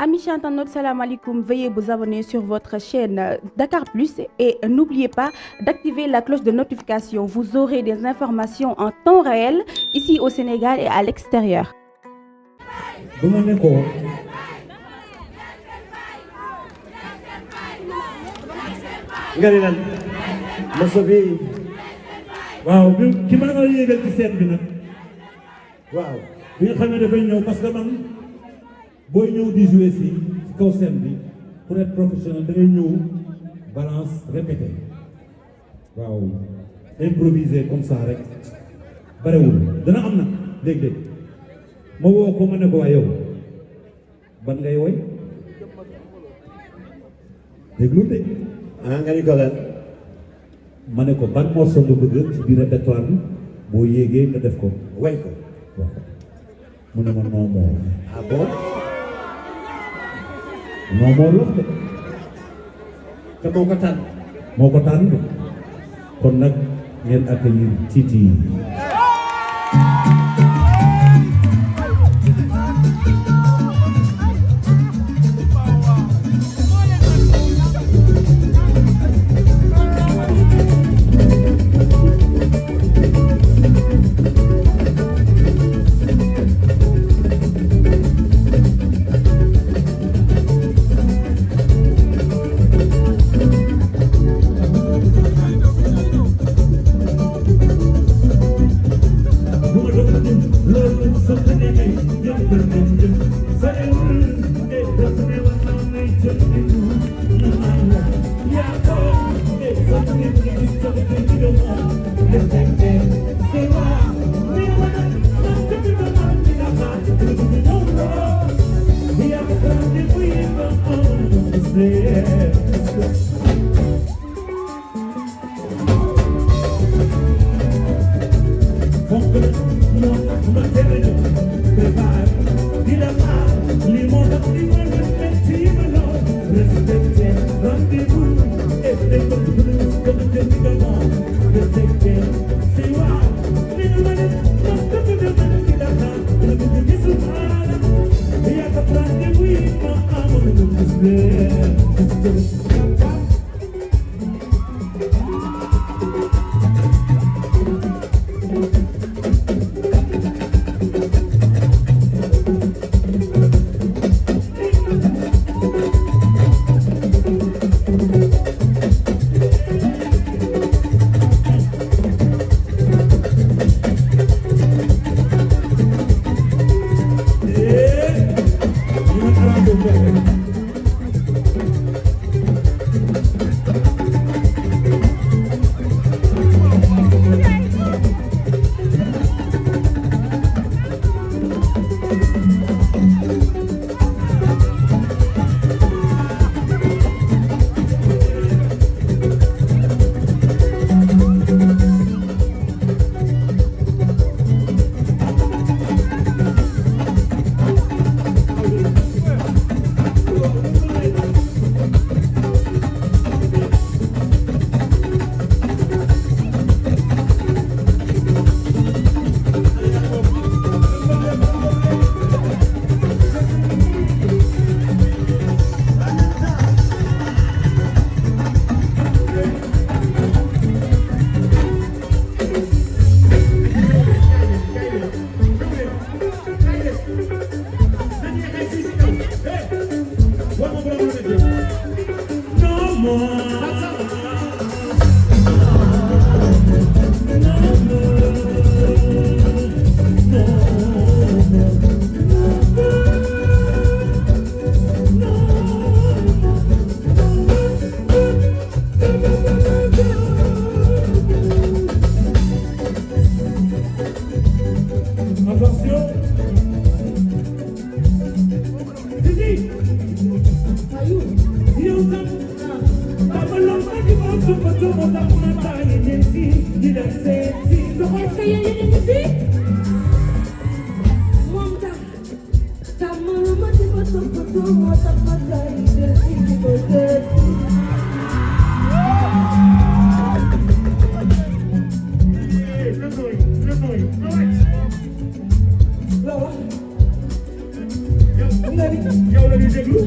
Amis internautes, salam alaikum. Veuillez vous abonner sur votre chaîne Dakar Plus et n'oubliez pas d'activer la cloche de notification. Vous aurez des informations en temps réel ici au Sénégal et à l'extérieur. bu ma ne ko nga ne lan moso bi waaw bi ki ma nga yéegal ci scène bi nag waaw bi nga xam ne dafay ñëw parce que man booy ñëw di jouer si kaw scène bi pour être professionnel da ngay ñëw balance répété waaw improviser comme ça rek barewul dana am nag léeg-léeg ma woo ko ma ne ko waa yow ban ngay woy déglu de nga ni ko lan ma ne ko ban morceau nga bëgg ci biir répertoire bi boo yéegee nga def ko way ko waaw mu ne ma non moo ah bon non moo wax de te moo ko tànn de kon nag ngeen accueillir Titi yow la ñuy déglu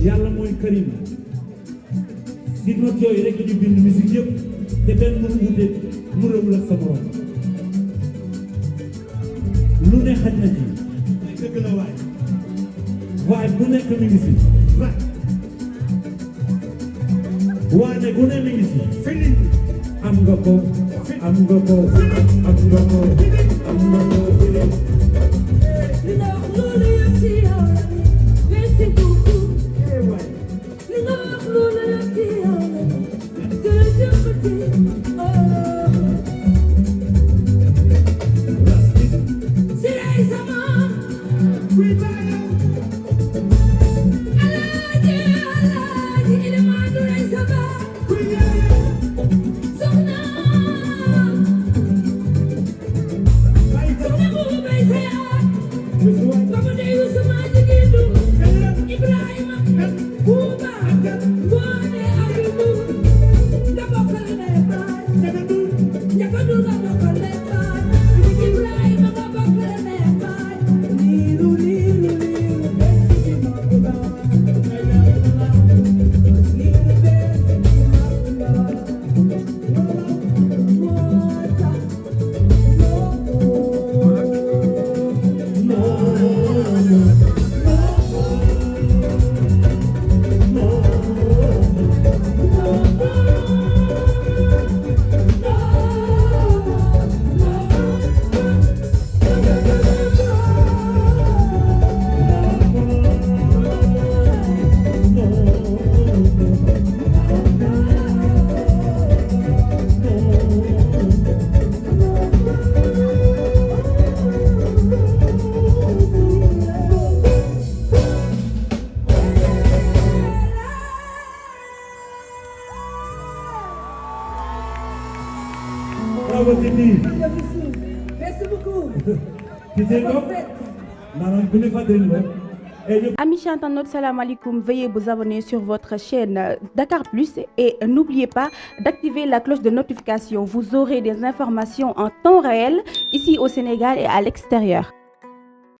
yàlla mooy Karim si note yooyu rek ñu bind musique yëpp te benn mënu wute mu rëwul ak sa morom lu ne xaj na ci dëgg la waaye bu nekk mi ngi si waane bu ne mi ngi si am nga ko am nga ko am nga ko am nga ko Merci beaucoup. Bravo Titi. Merci beaucoup. Titi ko maanaam bu ñu fàttali la. Amis internautes, salam alaikum. Veuillez vous abonner sur votre chaîne Dakar Plus et n'oubliez pas d'activer la cloche de notification. Vous aurez des informations en temps réel ici au Sénégal et à l'extérieur.